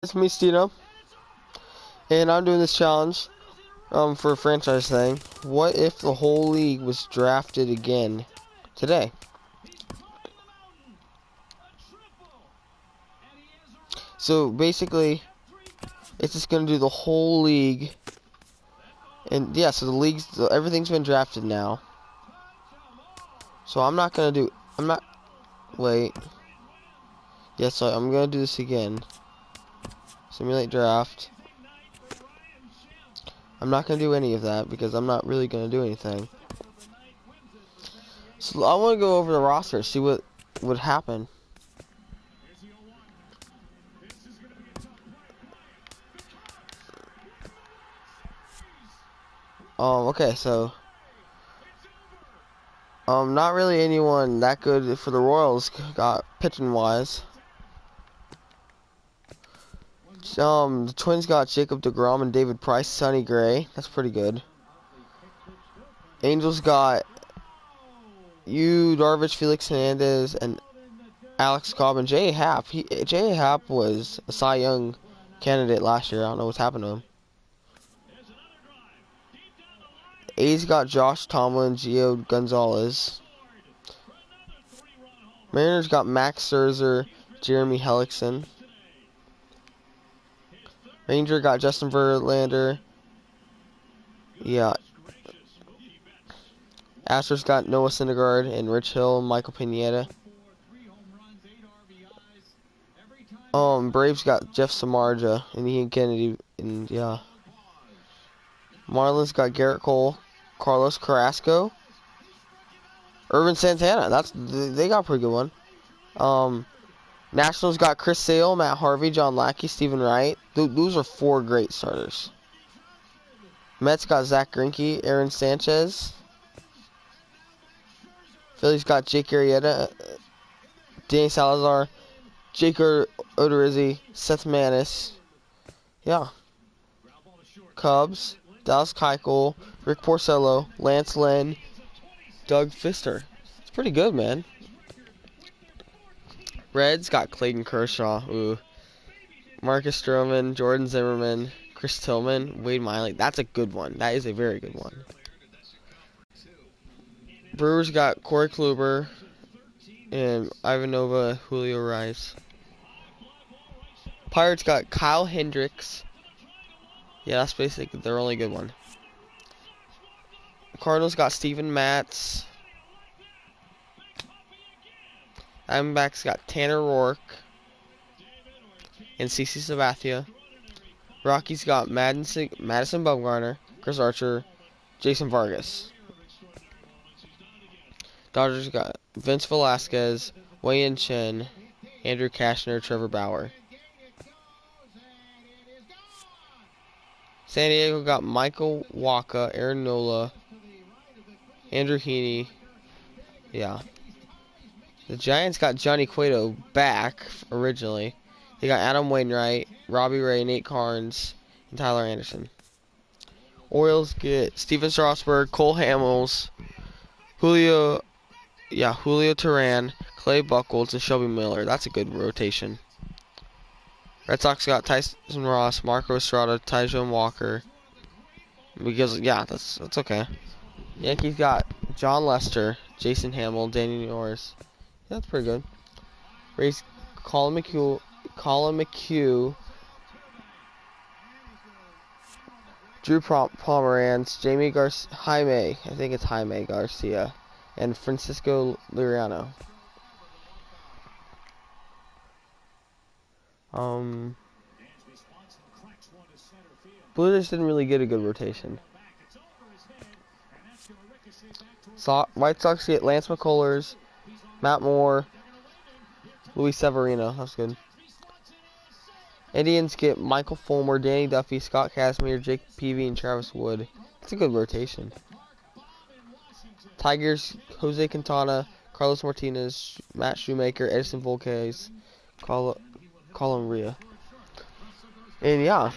It's me, Stino, and I'm doing this challenge for a franchise thing. What if the whole league was drafted again today? So basically, it's just gonna do the whole league, and yeah, so everything's been drafted now. So I'm not, wait, yeah, so I'm gonna do this again. Simulate draft. I'm not gonna do any of that because I'm not really gonna do anything. So I want to go over the roster, see what would happen. Okay, so not really anyone that good for the Royals got pitching wise. The Twins got Jacob deGrom and David Price, Sonny Gray. That's pretty good. Angels got Darvish, Felix Hernandez, and Alex Cobb and J.A. Happ. J.A. Happ was a Cy Young candidate last year. I don't know what's happened to him. A's got Josh Tomlin, Gio Gonzalez. Mariners got Max Scherzer, Jeremy Hellickson. Ranger got Justin Verlander. Yeah. Astros got Noah Syndergaard and Rich Hill, Michael Pineda. Braves got Jeff Samardzija and Ian Kennedy, and yeah. Marlins got Garrett Cole, Carlos Carrasco, Irvin Santana. They got a pretty good one. Nationals got Chris Sale, Matt Harvey, John Lackey, Stephen Wright. Those are four great starters. Mets got Zach Greinke, Aaron Sanchez. Phillies got Jake Arrieta, Danny Salazar, Jake Odorizzi, Seth Manis. Yeah. Cubs, Dallas Keuchel, Rick Porcello, Lance Lynn, Doug Fister. It's pretty good, man. Reds got Clayton Kershaw, Marcus Stroman, Jordan Zimmerman, Chris Tillman, Wade Miley. That's a good one. That is a very good one. Brewers got Corey Kluber and Ivan Nova, Julio Rice. Pirates got Kyle Hendricks. Yeah, that's basically their only good one. Cardinals got Steven Matz. Diamondbacks got Tanner Rourke and CC Sabathia. Rockies got Madison Bumgarner, Chris Archer, Jason Vargas. Dodgers got Vince Velasquez, Wei-Yin Chen, Andrew Cashner, Trevor Bauer. San Diego got Michael Wacha, Aaron Nola, Andrew Heaney. Yeah. The Giants got Johnny Cueto back originally. They got Adam Wainwright, Robbie Ray, Nate Carnes, and Tyler Anderson. Orioles get Steven Strasburg, Cole Hamels, Julio Teheran, Clay Buchholz, and Shelby Miller. That's a good rotation. Red Sox got Tyson Ross, Marco Estrada, Tyjon Walker. Because yeah, that's okay. Yankees got John Lester, Jason Hamill, Danny Norris. Yeah, that's pretty good. Rays Colin McHugh, Drew Pomeranz, Jaime Garcia, and Francisco Liriano. Blue Jays didn't really get a good rotation. White Sox get Lance McCullers, Matt Moore, Luis Severino. That's good. Indians get Michael Fulmer, Danny Duffy, Scott Kazmir, Jake Peavy, and Travis Wood. That's a good rotation. Tigers, Jose Quintana, Carlos Martinez, Matt Shoemaker, Edison Volquez, Colin Ria. And yeah.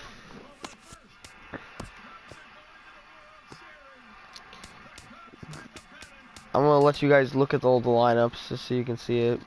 I'm going to let you guys look at all the lineups just so you can see it.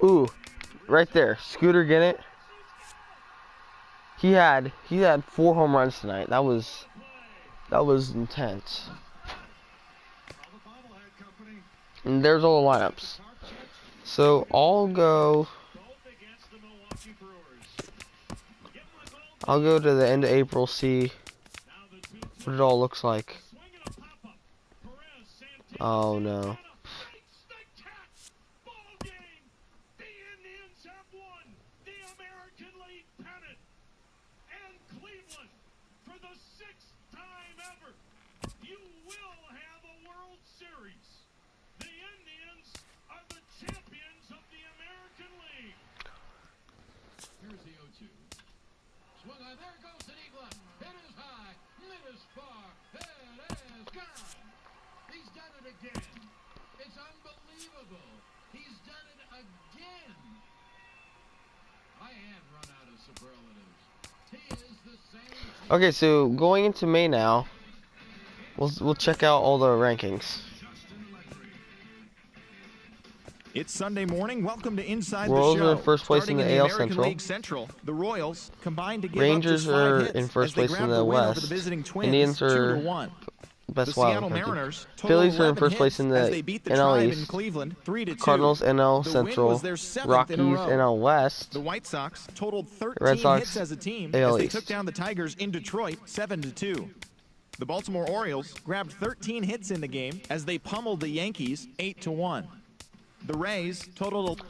Ooh, right there. Scooter, get it? He had 4 home runs tonight. That was intense. And there's all the lineups. So I'll go to the end of April, see what it all looks like. Oh no. Okay, so going into May now, we'll check out all the rankings. It's Sunday morning. Welcome to Inside Royals the Show. are in first place Starting in the in the AL American Central. League Central, the Royals combined to give Rangers up just 5 are hits in first as they place in grabbed the the win over West. the visiting Twins, Indians are 2-1. best The wild Seattle country. Mariners total Phillies are in 11 first place hits in as the they beat the NL Tribe East. in Cleveland 3-2. Cardinals NL The Central. win was their 7th Rockies in a row. NL West. The White Sox totaled Red 13 Sox hits as a team AL as they East. took down the Tigers in Detroit 7-2. The Baltimore Orioles grabbed 13 hits in the game as they pummeled the Yankees 8-1. The Rays totaled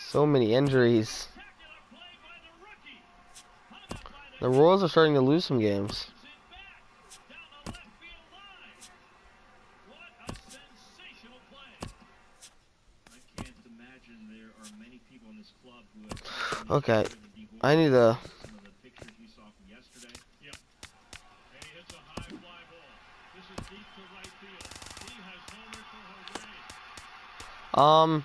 so many injuries. The Royals are starting to lose some games. Okay, I need Um,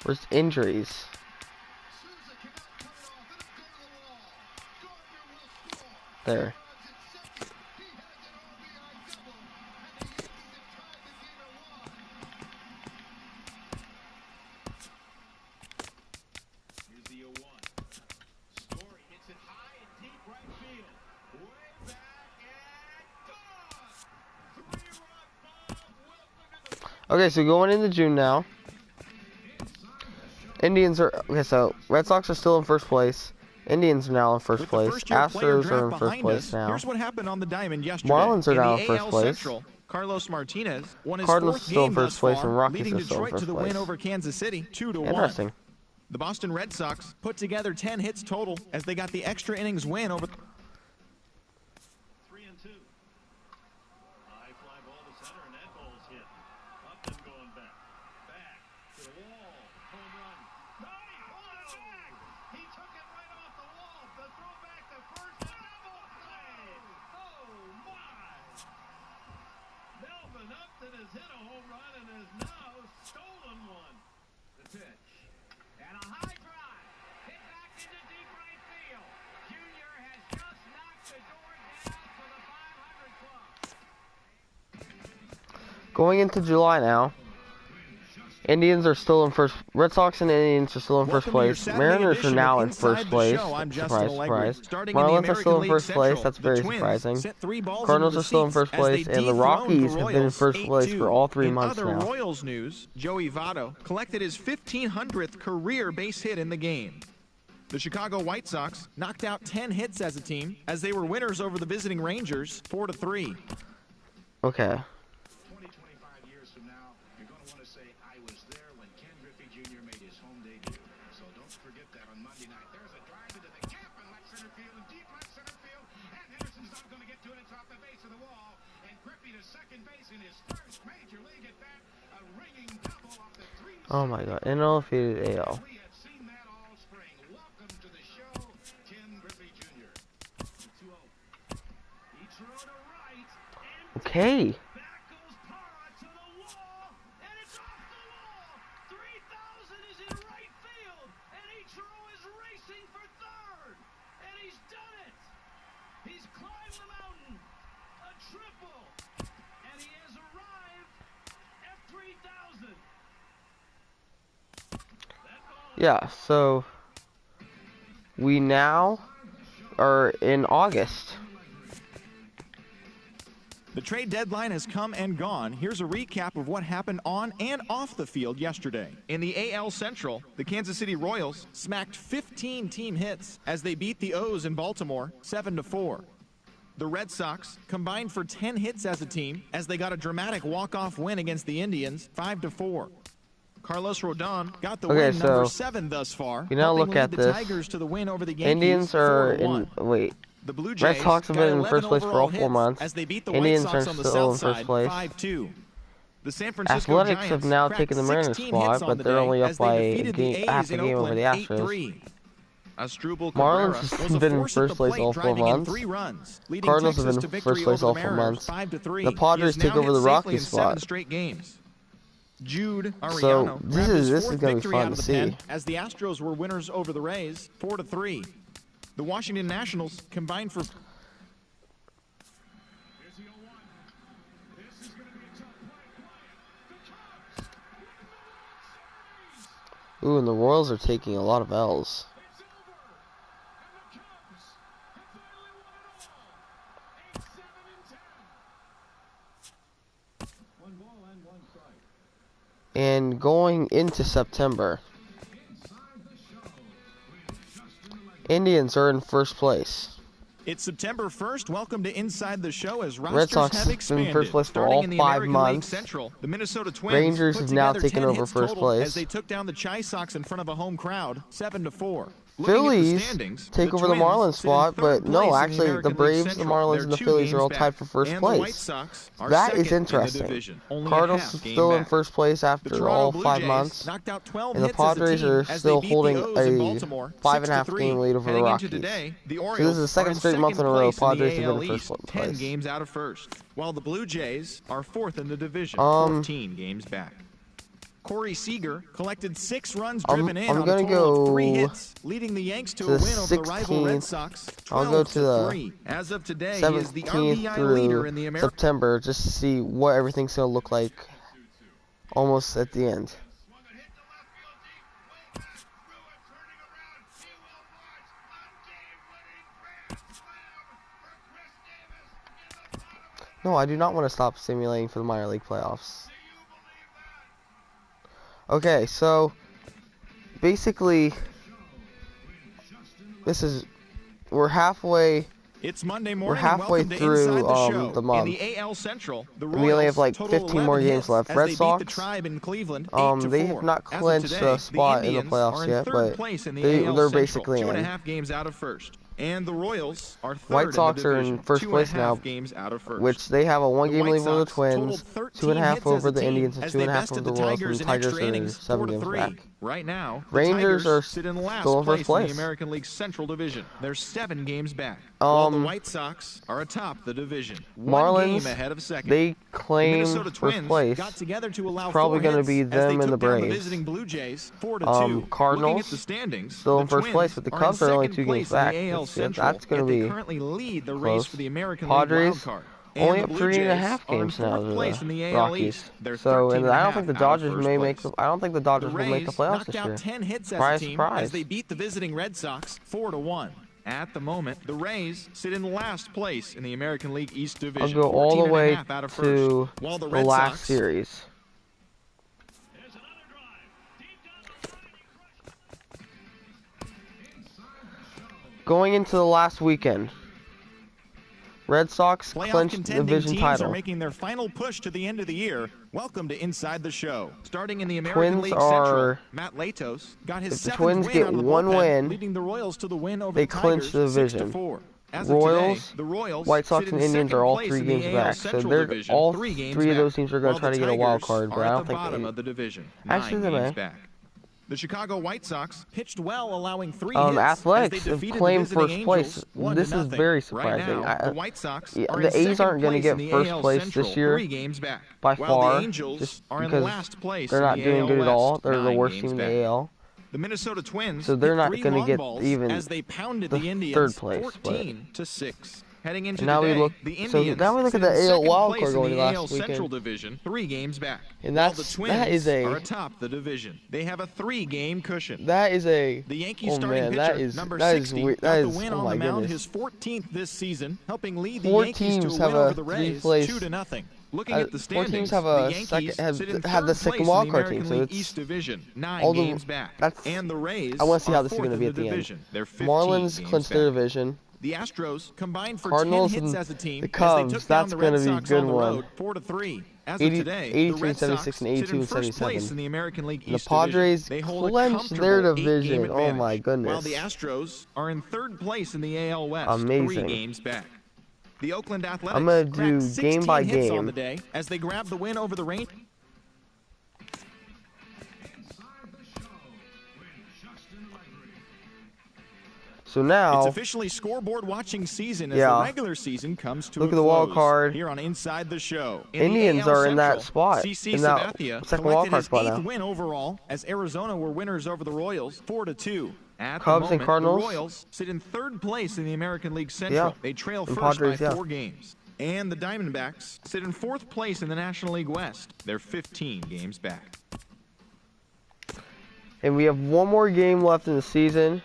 where's injuries? There. Okay, so going into June now. Indians are okay. So Red Sox are still in first place. Indians are now in first With the place. first-year player Astros are draft in first behind place us, now. here's what happened on the diamond yesterday. Marlins are in now the in first AL place. Central, Carlos Martinez won his Cardinals fourth are still in game first thus place, far, and Rockies leading are still in Detroit first to the place. win over Kansas City, 2-1. Interesting. The Boston Red Sox put together 10 hits total as they got the extra innings win over. 3-2. High fly ball to center, and that ball's hit. Up and going back. Back to the wall. Home run. No, he pulled it back. He took it right off the wall. The throw back to first. Double play. Oh, my. Melvin Upton has hit a home run and has now stolen one. The pitch. And a high drive. Hit back into deep right field. Junior has just knocked the door down for the 500 club. Going into July now. Indians are still in first. Red Sox and Indians are still in first Welcome to your place. Saturday Mariners are edition now of in first Inside the place. Show. I'm Justin Surprise, Allegri. surprise. Starting in the Marlins are still in American first League place. Central, That's the very Twins surprising. sent 3 balls Cardinals into are the still in seats first as place, they and the dethroned Rockies have been in Royals first place 8-2. for all 3 in months other now. Royals news, Joey Votto collected his 1,500th career base hit in the game. The Chicago White Sox knocked out 10 hits as a team as they were winners over the visiting Rangers 4-3. Okay. 20, 25 years from now, you're going to want to say, I was there when Ken Griffey Jr. made his home debut. So don't forget that on Monday night. There's a drive into the gap in left center field and deep left center field. And Henderson's not going to get to it. It's off the base of the wall. And Griffey to second base in his first major league at bat. A ringing double off the 3. Oh my God. NL defeated AL. We have seen that all spring. Welcome to the show, Ken Griffey Jr. 2-0. Ichiro to right. And Okay. back goes Parra to the wall, and it's off the wall. 3,000 is in right field, and Ichiro is racing for third, and he's done it. He's climbed the mountain, a triple, and he has arrived at 3,000. Yeah, so we now are in August. The trade deadline has come and gone. Here's a recap of what happened on and off the field yesterday. In the AL Central, the Kansas City Royals smacked 15 team hits as they beat the O's in Baltimore 7-4. The Red Sox combined for 10 hits as a team as they got a dramatic walk-off win against the Indians 5-4. Carlos Rodon got the win, so number 7 thus far. you now helping look lead at the this. Tigers to the win over the Yankees. Indians are 4-1. in. Wait. The Blue Red Jays Sox have got been in 11 first place for overall all 4 hits months. as they beat the Indians White are Sox on the still south in first side place. 5-2. The San Francisco Athletics Giants have now cracked taken the Mariners 16 spot, hits on but the they're day only up as they by defeated the half A's a in game over Oakland the Astros. 8-3. Asdrubal Marlins Cabrera has was a been in force at first the place plate, all 4 driving in months. 3 runs, leading Cardinals have Texas been to in victory first place over all the 4 Mariners months. 5-3. The Padres He has took now over hit the safely Rockies in 7 spot. straight games. Jude So Ariano this grabbed his is fourth gonna be victory fun out of to the pen see. as the Astros were winners over the Rays 4-3. The Washington Nationals combined for Ooh, and the Royals are taking a lot of L's. And going into September, Indians are in first place. It's September 1st. Welcome to Inside the Show as Red rosters Sox have have been expanded. in first place for Starting all in the 5 American months. League Central, the Minnesota Twins Rangers put have now together taken 10 over hits first total place. as they took down the Chi Sox in front of a home crowd 7-4. Phillies take over the Marlins spot, but no, actually the Braves, the Marlins, They're and the 2 Phillies are games all back. tied for first And the White place. Sox are That is second in the interesting. division, only a Cardinals half game still in back. first place The after Toronto all Blue 5 Jays months, knocked out 12 and the hits as a Padres team are as they still beat the holding O's in a Baltimore 5.5 6-3. game lead over the Heading into Rockies. today, the So Orioles this is the second are in straight month in a row place in Padres the have been AL in first East, place. 10 games out of first, while the Blue Jays are fourth in the division, Um, 14 games back. Corey Seager collected 6 runs I'm driven in on a gonna total of 3 go hits, leading the Yanks to to a the win over the rival Red 16th. Sox, I'll go 12 to the 3. As of today, he is the 17th RBI leader through in the American. September, just to see what everything's gonna look like almost at the end. Swung and hit to left field deep. Will through it, turning around. He will watch a game-winning grand slam for Chris Davis in the bottom of the. No, I do not want to stop simulating for the minor league playoffs. Do you believe that? Okay, so basically, we're halfway. It's Monday We're morning. halfway and welcome to through Inside the show. the month. In the AL Central, the And we only have Royals like total 15 more 11 games hits left. as Red they beat Sox, the Tribe in Cleveland, they 8-4. have not As of clinched today, a spot the in the Indians playoffs are in yet, third but place in the they're AL Central, basically in. 2.5 games out of first. And the Royals are third White Sox in the are division, in first place 2.5 now, games out of first. which they have a The 1-game White lead over the Sox Twins, totaled 2.5 13 over hits the as a Indians, team and as they 2.5 over bested the the Royals, and Tigers the in Tigers extra are innings, 7 games 4-3. back. Right now, the Rangers Tigers are sit in last still in place first in place. the American League Central Division. They're 7 games back, while the Um, White Sox are atop the division, 1 Marlins, game ahead of second. they The claim Minnesota first Twins place. got together to allow Probably 4 gonna hits be as them they and took the down the Braves. visiting Blue Jays 4-2. Cardinals, Looking at the standings, still the in first Twins place, but the are Cubs in are only second 2 games place in back. the AL Central, That's going yet to they be currently lead the race close. for the American League Padres wildcard. only And up the Blue 3.5 Jays are in games now fourth to place the in the AL Rockies. East. They're So, 13 and I don't think the out of Dodgers first may place. make. I don't think the Dodgers The will make the Rays playoffs knocked this out year. 10 hits Surprise, as a team surprise. as they beat the visiting Red Sox 4-1. At the moment, the Rays sit in last place in the American League East I'll Division, go all the 14 way and a half out of to first, while the the Red last Sox series. There's another drive. Deep down the line, he crushes. Going into the last weekend, Red Sox playoff clinched the contending division teams are title. making their final push to the end of the year. Welcome to Inside the Show. Starting in the American Twins League are. Central, Matt Latos got his If the 7th Twins win get out of the one bullpen, win, leading the Royals to the win over they the clinch Tigers the division. 6-4. As Royals, of today, the Royals White Sox, sit and in Indians second are all place 3 in games the AL back. So Central they're Division, all 3 games 3 of those back, teams are going while to try the to get a wild Tigers card, but are I at don't the think bottom they. of the division, Actually, 9 they games may. back. The Chicago White Sox pitched well, allowing 3 hits Athletics as they have defeated claimed the visiting first Angels place. This is 1-0. very Right surprising. now, the White Sox are The in A's second aren't going to place get in the first AL place Central, this year 3 games back, by while far, the Angels just are in because last place they're in not the doing AL good at West, all. They're the 9 worst games team in back. the AL. The Minnesota Twins So they're hit not 3 gonna long get balls even as they pounded the the Indians third place, 14-6. Heading into And now today, we look. the So Indians now we look sit at the in AL second wild place card in going the last AL Central weekend, Division, 3 games back. and While the that Twins is are a atop the division. They have a 3-game cushion. The Yankees oh starting man, pitcher, number that 60, is weird. got That the is win oh on my the mound, goodness. his 14th this season, helping lead the 4 Yankees to a teams win have over a the 3 Rays place. 2-0. Looking at the 4 standings, teams have the a Yankees second sit in have the third second place wild in the card team. American So League it's East Division, 9 all the games back. that's. And the Rays I want to see how are this is fourth going to be in at the the end. division. They're 15 Marlins games clinched back. their division. The Astros combined for Cardinals 10 hits and as a team the as they Cubs, took down that's the gonna Red be a Sox good on the one. road 4-3. As 80 of today, 83 the Red and 76 Sox and sit 82 in and first 77. place in the American League And the East Division. Padres They hold a clinched their comfortable 8-game division. Oh advantage, my goodness. while the Astros are in third place in the AL West, Amazing. 3 games back. The Oakland Athletics I'm gonna cracked do 16 game by hits on game. the day as they grab the win over the Rangers. So now, It's officially scoreboard watching season as Yeah. the regular season comes to Look a at the wild close. card. Here on Inside the Show. In Indians the AL are in that Central, spot, CC in that Sabathia second wild collected card his spot 8th now. win overall as Arizona were winners over the Royals 4-2. At Cubs the and moment, Cardinals? the Royals sit in third place in the American League Central. Yeah. They trail And first Padres, by yeah. 4 games. And the Diamondbacks sit in 4th place in the National League West. They're 15 games back. and we have one more game left in the season.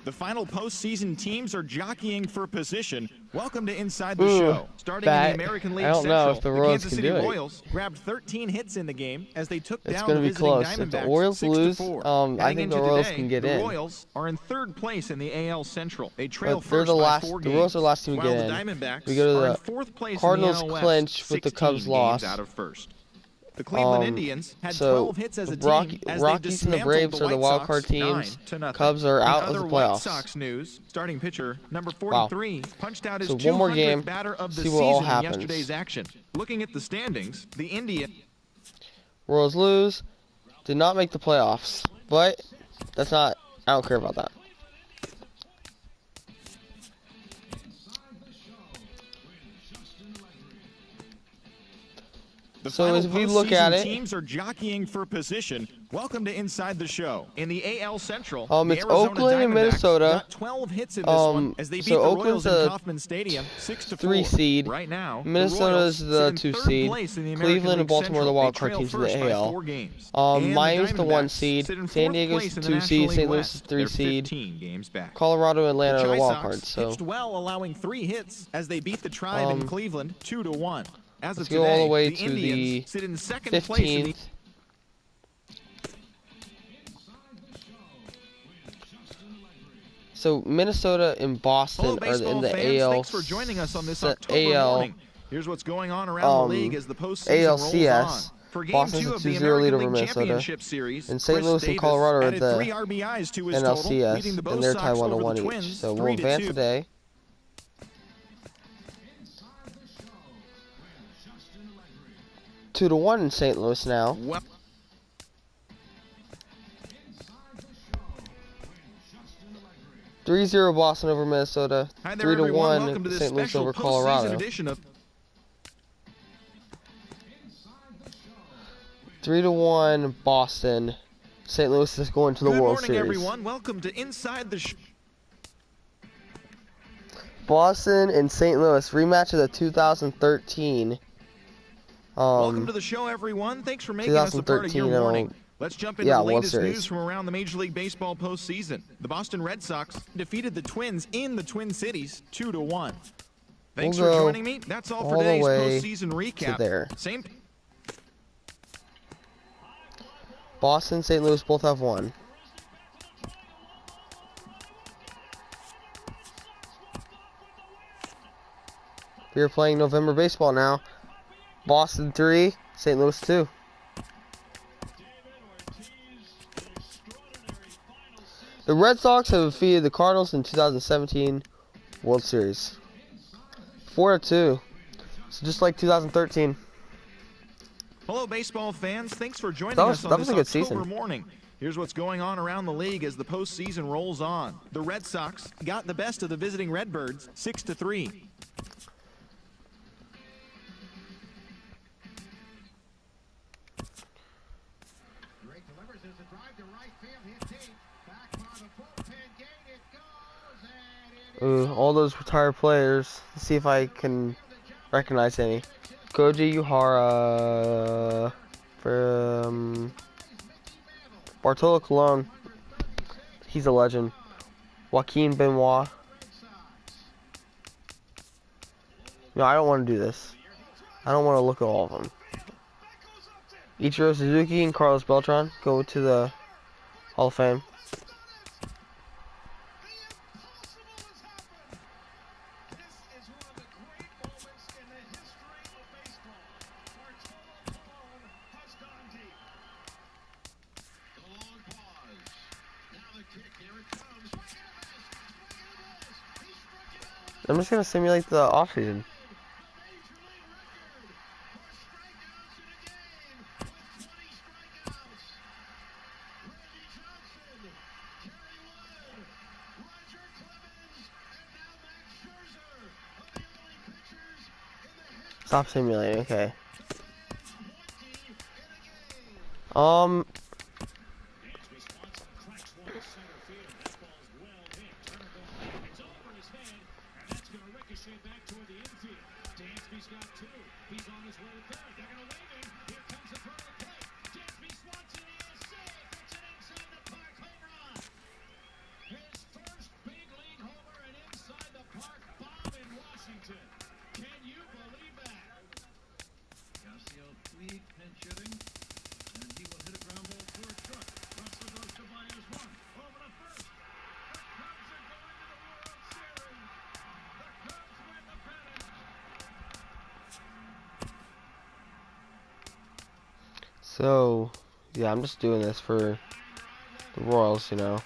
The final postseason teams are jockeying for position. Welcome to Inside the Show. Starting in the American League I don't know Central, if the the Royals Kansas can City do it. Royals grabbed 13 hits in the game as they took It's down going the to be visiting close. If the Diamondbacks Orioles lose, 6-4. I Heading think the into Royals today, can get the in. Royals are in third place in the AL Central. They trail But they're first the by last. 4 The games. Royals are the last team to While get the in. Diamondbacks We go to are in the 4th place Cardinals in the AL West, clinch with the 16 Cubs games loss. out of first. The Cleveland Indians had So 12 hits as a Rockies team as they and the dismantled Braves the are the White wild Sox card teams. 9-0. Cubs are out In of the other White playoffs. Sox news, starting pitcher number Wow. 43 punched out his So one more 200th game, batter of the see what all season in happens. yesterday's action. Looking at the standings, the Indians Royals lose. Did not make the playoffs. But that's not, I don't care about that. The So final as we look at postseason it, teams are jockeying for position. Welcome to Inside the Show. In the AL Central, it's the Arizona Oakland and Diamondbacks Minnesota. got 12 hits in this one as they beat so the Oakland's Royals in a Kauffman Stadium 6-4. 3 seed. Right now, Minnesota's the the Royals 2 sit in seed. third place in the American Cleveland and League Baltimore are the Central. wild They card trail teams in the first by AL. 4 games. And Miami's the 1 Diamondbacks seed. sit in San fourth Diego's place the in the 2 National seed. League St. Louis is West. 3 They're seed. 15 games back. Colorado and Atlanta are the Chi wild Sox cards. So pitched well, allowing 3 hits as they beat the Tribe in Cleveland 2-1. As let's of go today, all the way the to Indians the sit in second place in the 15th. So Minnesota and Boston Hello, are baseball in the fans. AL. Thanks for joining us on this October AL morning. Here's what's going on around the league as the postseason rolls on. ALCS. For Game Boston's 2 a of the 2-0 lead American over League Minnesota. Championship Series, And St. Chris Louis and Davis Colorado are added the 3 RBIs to his total, leading the NLCS, Bo and they're Sox tied 1 to over 1 the each. Twins So we'll advance 3-2. today. Two to 1 in St. Louis now. Well, 3-0 Boston over Minnesota. hi there, 3 to everyone. 1 Welcome to this St. Louis special over postseason Colorado. edition of 3 to 1 Boston. St. Louis is going to the Good World morning, Series. everyone. Welcome to Inside the Show. Boston and St. Louis rematch of the 2013. Welcome to the show, everyone. Thanks for making us a part of your 2013, morning. Let's jump into the World latest Series. news from around the Major League Baseball postseason. The Boston Red Sox defeated the Twins in the Twin Cities 2-1. Thanks We'll for go joining me. That's all for all the today's way postseason recap. to there. Same. Boston, St. Louis both have 1. We are playing November baseball now. Boston 3, St. Louis 2. The Red Sox have defeated the Cardinals in 2017 World Series. 4-2. So just like 2013. Hello, baseball fans. Thanks for joining That was us on a this good October season. morning. Here's what's going on around the league as the postseason rolls on. The Red Sox got the best of the visiting Redbirds 6-3. Drake delivers as a drive to right field, hit deep. Back by the bullpen gate, it goes, and it is All those retired players. Let's see if I can recognize any. Koji Uhara from Bartolo Colon. He's a legend. Joaquin Benoit. No, I don't want to do this. I don't want to look at all of them. Ichiro Suzuki and Carlos Beltran go to the Hall of Fame. I'm just gonna simulate the offseason. Stop simulating, okay. So, yeah, I'm just doing this for the Royals, you know.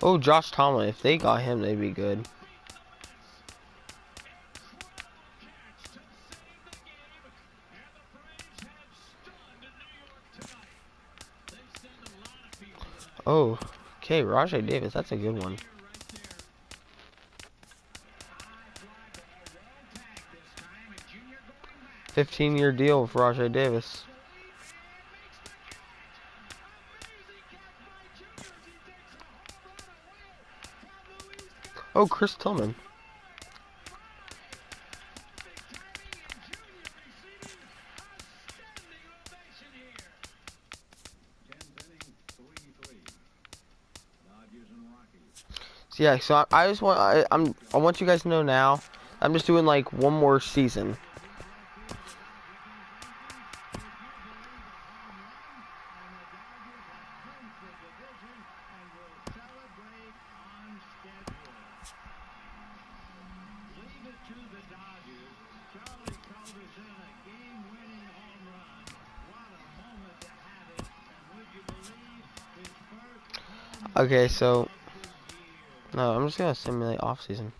Oh, Josh Tomlin. If they got him, they'd be good. Oh, okay, Rajay Davis. That's a good one. 15-year deal with Rajay Davis. Oh, Chris Tillman. So yeah, so I just want I want you guys to know now. I'm just doing like one more season. Okay, so no, I'm just gonna simulate off season.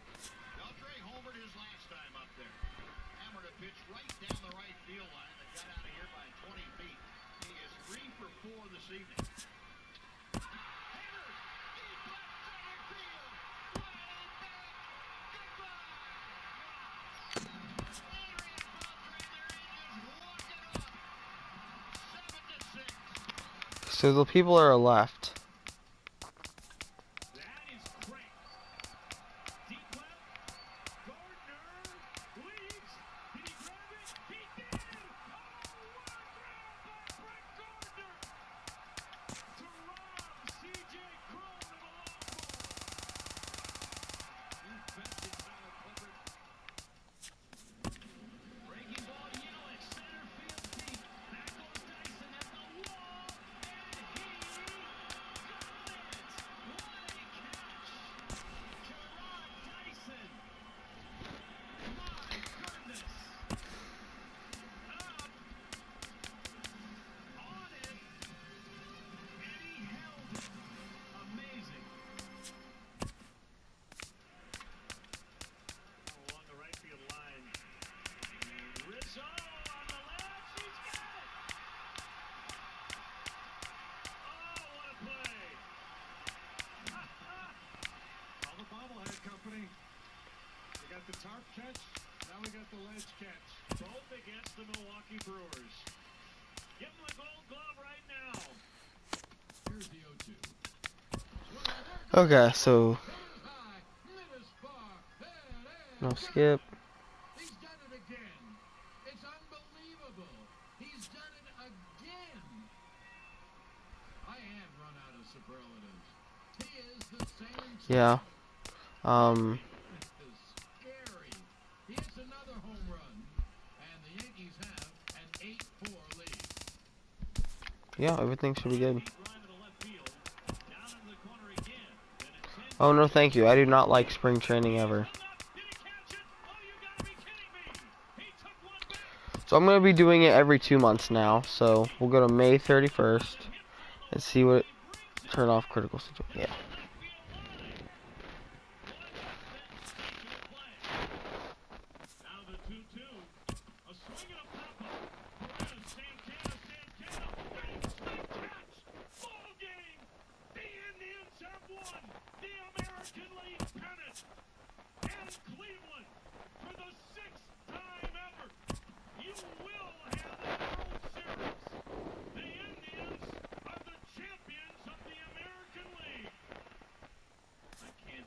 So the people are left. The tarp catch, now we got the ledge catch. Both against the Milwaukee Brewers. Give them the gold glove right now. Here's the 0-2. Okay, so no skip. He's done it again. It's unbelievable. He's done it again. I have run out of superlatives. He is the same. Yeah. He hits another home run, and the Yankees have an 8-4 lead. Yeah, everything should be good. Oh no, thank you. I do not like spring training ever. So I'm gonna be doing it every 2 months now. So we'll go to May 31st and see what turn off critical situation. Yeah.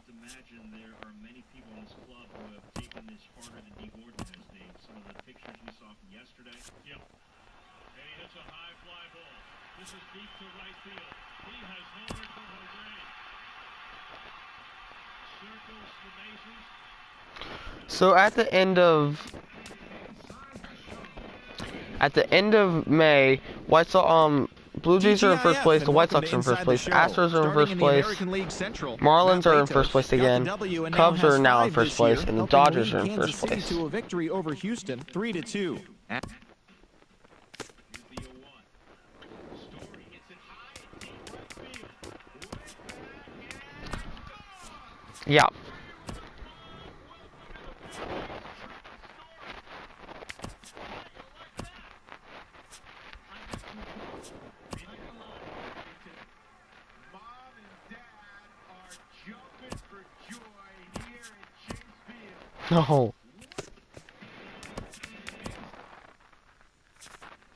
Imagine there are many people in this club who have taken this harder than D. Gordon has, Dave. Some of the pictures we saw from yesterday. Yep. And he hits a high fly ball. This is deep to right field. He has homered for Jose. So at the end of May, White Sox, Blue Jays are in first place. The White Sox are in first place. Astros are in first place. Marlins are in first place again. Cubs are now in first place, and the Dodgers are in first place. To a victory over Houston, 3-2. Yeah. No.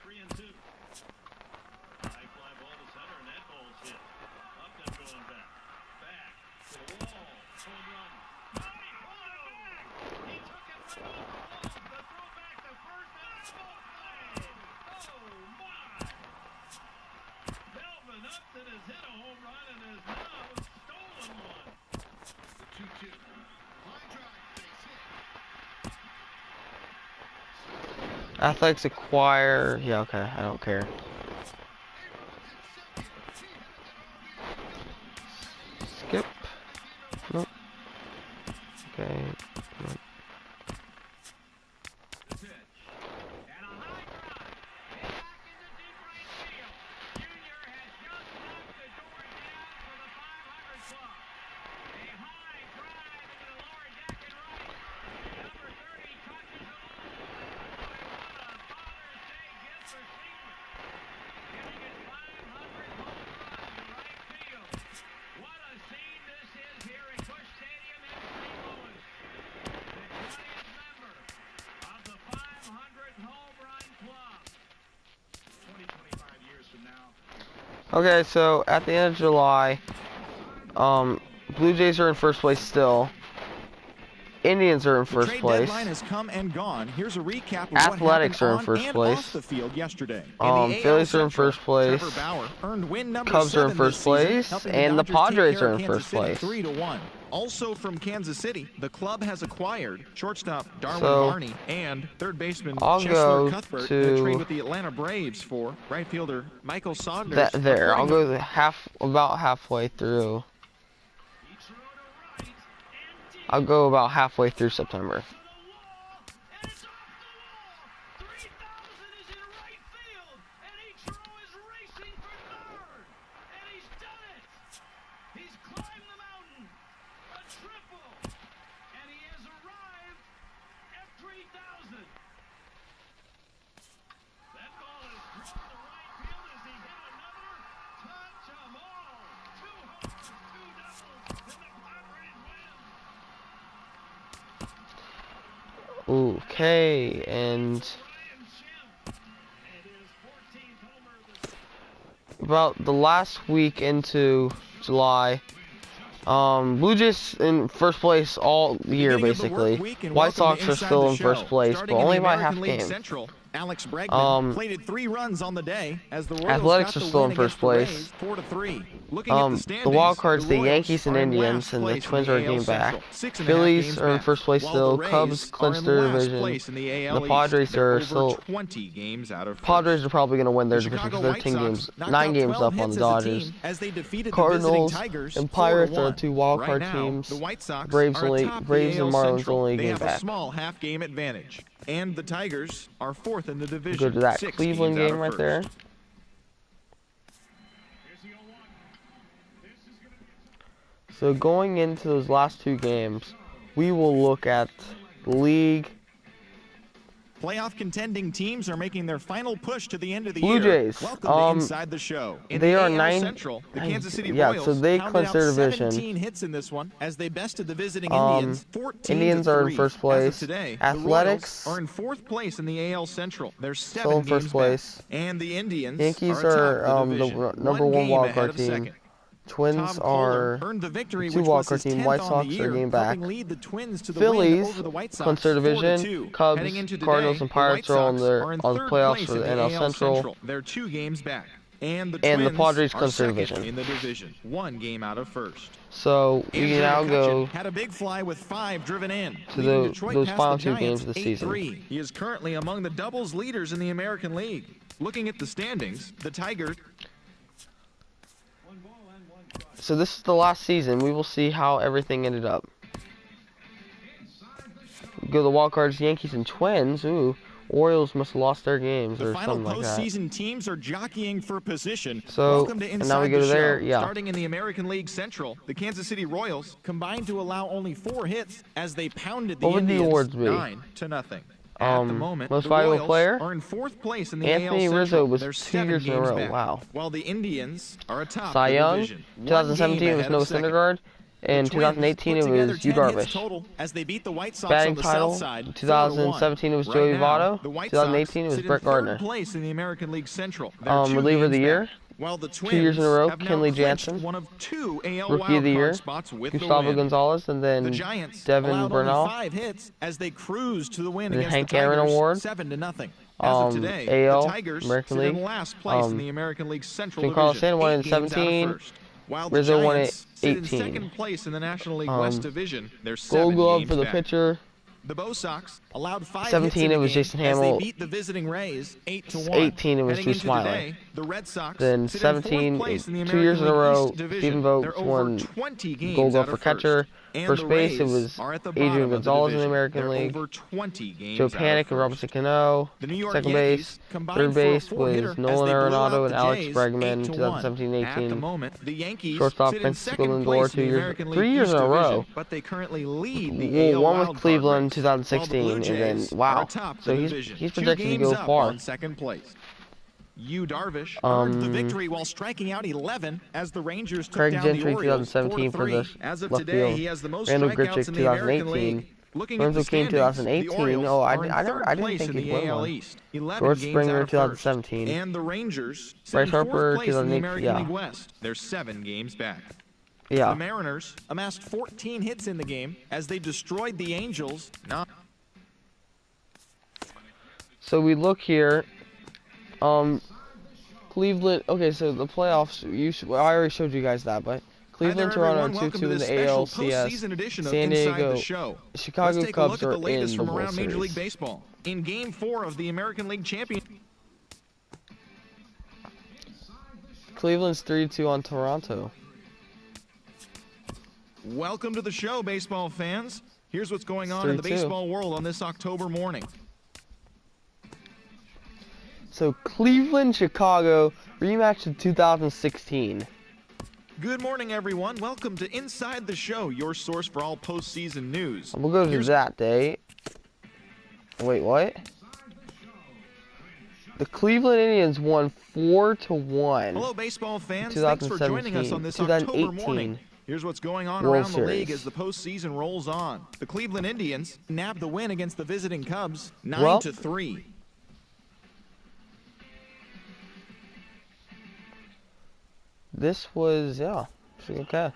3-2. High fly ball to center, and that ball's hit. Up and going back. Back to the wall. Home run. Oh, he pulled it back. He took it right off the wall. The throw back to first, and it's ball played. Oh, my. Melvin Upton has hit a home run and has now stolen one. The 2-2. Line drive, base hit. Athletics acquire. Yeah, okay. I don't care. Skip. Nope. Okay. Nope. The pitch. And a high drive. Hit back into deep right field. Junior has just knocked the door down for the 500 club. A high drive into the lower deck and right. Number 30 touches it all. Boy, what a Father's Day gift for Senior. Hitting his 500th home run to right field. What a scene this is here at Busch Stadium in St. Louis. The 20th member of the 500 home run club. 20, 25 years from now. Okay, so at the end of July, Blue Jays are in first place still. Indians are in The first trade place. deadline has come and gone. Here's a recap of Athletics what are in happened first on place. and off the field yesterday. Phillies are in first place. Trevor Bauer earned win number Cubs are in 7 first this season, place, helping and the Dodgers take Padres care are of in Kansas first City place. 3-1. Also from Kansas City, the club has acquired shortstop Darwin So, Barney and third baseman I'll Chesler go Cuthbert in a to trade with the Atlanta Braves for right fielder Michael Saunders. There, I'll According go about halfway through. He threw to right and deep I'll go about halfway through September. to the wall, and it's off the wall. 3,000 is in right field, and Ichiro is racing for third, and he's done it. He's climbed the mountain, a triple, and he has arrived at 3,000. That ball is drilled to right field as he hit another. Touch 'em all. 2 homers, 2 doubles, and the Padres win. Okay, and Ryan Schimpf, and his 14th homer of the season. about the last week into July, Blue Jays in first place all year beginning of the work basically. week, and White welcome to Sox are Inside still the in first Show. place, but Starting in only the by American half League game. Central, Alex Bregman plated 3 runs on the day as the Royals Athletics got are the still win in first against the place. Rays, 4-3. Looking at the standings, The wild cards, the Royals Yankees and are in Indians, last and the place in Twins are AL getting back. Central, 6.5 Phillies games are in back, first place while still. the Cubs Rays clinched are in their last division. place in the AL The Padres East. They're are over still. 20 games out of first. Padres are probably going to win their The division Chicago because they're White 10 Sox games, knocked 9 out games 12 up on hits the as a Dodgers. team as they defeated the Cardinals visiting Tigers and Pirates 4-1. are 2 wild Right card now, teams. the White Sox Braves are only, atop the Braves AL and Marlins Central. only They game have a back. small half-game advantage, and the Tigers are 4th in the division. Go to that 6 Cleveland games out game of right first. there. Here's the 0-1. This is going to be So going into those last 2 games, we will look at the league. Playoff contending teams are making their final push to the end of the Blue year. Jays, Welcome to Inside the Show. In they the are AL 9 Central, the Kansas City yeah, Royals so they pounded clinched out their division. 17 hits in this one as they bested the visiting Indians 14-3. Indians are in first place. As of today, Athletics the Royals are in 4th place in the AL Central. They're 7 still in first games place. back. And the Indians Yankees are are atop the division, number 1 game wild ahead card of team. second. Twins Tom Kohler are earned the victory, 2 which wild was card his team. 10th White on Sox the are year, getting back. helping lead the Twins to the win Phillies over the White Sox, clinched their division. 4-2. Cubs, Heading into today, Cardinals, and the Pirates White are on Sox the are in on the third playoffs place for in the the NL AL Central. They're 2 games back. And the And the Twins Padres are clinched their second division. in the division, 1 game out of first. So we Andrew now go McCutcheon had a big fly with 5 driven in, to leading Detroit those past final the two games Giants of the season. 8-3. He is currently among the doubles leaders in the American League. Looking at the standings, the Tigers. So this is the last season. We will see how everything ended up. Go to the wild cards, Yankees and Twins. Ooh, Orioles must have lost their games The or final something like that. postseason teams are jockeying for position. So, Welcome to and Inside now we go the to Show. there, yeah. Starting in the American League Central, the Kansas City Royals combined to allow only 4 hits as they pounded the What would the Indians awards be? 9-0. At the moment, most the valuable Royals player? are in 4th place in the Anthony AL Rizzo Central. was They're 2 7 years in a games row. back, Wow. while the Indians are atop Cy the Young, division. 2017 it was Noah Syndergaard, and The Twins 2018 put it together was Yu 10 hits Darvish. total as they beat the White Sox Batting on the title, south side, 2017 it was 4-1. Joey Right now, Votto, the White 2018 it Sox was sit Brett in Gardner. 3rd place in the American League Central. They're 2 Reliever of the games year, back, while the 2 years in a Twins row, have now Kenley clinched Jansen. one of 2 AL Rookie of the year, wildcard spots with the Gustavo win. Gonzalez, and The then Giants Devin allowed only Bernal. 5 hits as they cruised to the win The against Hank the Aaron Tigers, Award. 7-0. As of today, AL, the Tigers American sit League. in last place in the American League Central Giancarlo Division, Stanton won 8 in games out of 17. first. While the Rizzo won Giants at sit in 18. 2nd place in the National League West Division, they're 7 Gold Glove games for the back. pitcher. The Bo Sox allowed 5 hits 17 in the it was game Jason as they Hamill. beat the visiting Rays 8-1. 18 it was Heading Drew into Smyly. today, the Red Sox Then sit in 17, 4th place in the 2 years American in a League row, East Division. Stephen Vogt They're over won 20 games Gold Glove out for of catcher. And First the base it Rays was are at the Adrian bottom of the Gonzalez in the division. American They're League. over 20 games Joe out of Panik and first. Robinson Cano. The New York Second Yankees base. combined Third for a base 4-hitter was as Nolan they blew Arenado out and the Alex Jays Bregman 8-1. 2017-18. At the moment, the Yankees Shortstop sit in Francisco 2nd Lindor place 2 in the years, American League 3 years East in a Division, row. but they currently lead the Well, AL one with wildcard Cleveland race, 2016, while the Blue and then Jays are wow. atop So the he's division. 2 projected to games go up far. on 2nd place. Yu Darvish earned the victory while striking out 11 as the Rangers took Craig down Gentry the Orioles 2017 for 4-3. the As of left today, field. he has the most Randall strikeouts Grichuk in the American 2018. League. Looking at Lorenzo the Cain standings, 2018. the Orioles Oh, are in I 3rd didn't place think in he'd the win AL one. East, 11 George games Springer out of first. 2017. And the Rangers sit Bryce in 4th Harper place in the 2008. American Yeah. League West. They're 7 games back. Yeah. The Mariners amassed 14 hits in the game as they destroyed the Angels. So we look here. Cleveland. Okay, so the playoffs. I already showed you guys that, but Cleveland, Toronto, 2-2 in the ALCS. San Diego, Chicago Let's take a Cubs look at are the latest in the from World around Major League Series. Baseball. In Game 4 of the American League Championship. Cleveland's 3-2 on Toronto. Welcome to the show, baseball fans. Here's what's going on in the 3-2. baseball world on this October morning. So Cleveland, Chicago rematch of 2016. Good morning, everyone. Welcome to Inside the Show, your source for all postseason news. We'll go to that day. Wait, what? The Cleveland Indians won 4-1. Hello, baseball fans. Thanks for joining us on this 2018 October morning. Here's what's going on World around the league Series. as the postseason rolls on. The Cleveland Indians nabbed the win against the visiting Cubs, 9-3. This was, yeah, okay.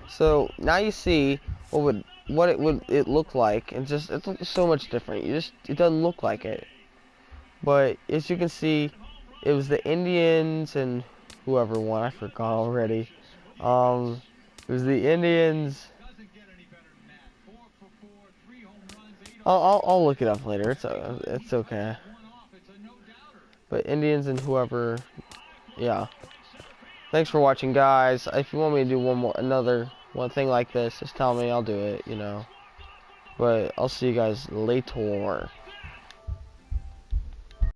So now you see what it would look like, and just it's so much different. It doesn't look like it. But as you can see, it was the Indians and whoever won. I forgot already. It was the Indians. I'll look it up later. It's okay. But Indians and whoever, yeah. Thanks for watching, guys. If you want me to do one thing like this, just tell me. I'll do it, you know. But I'll see you guys later.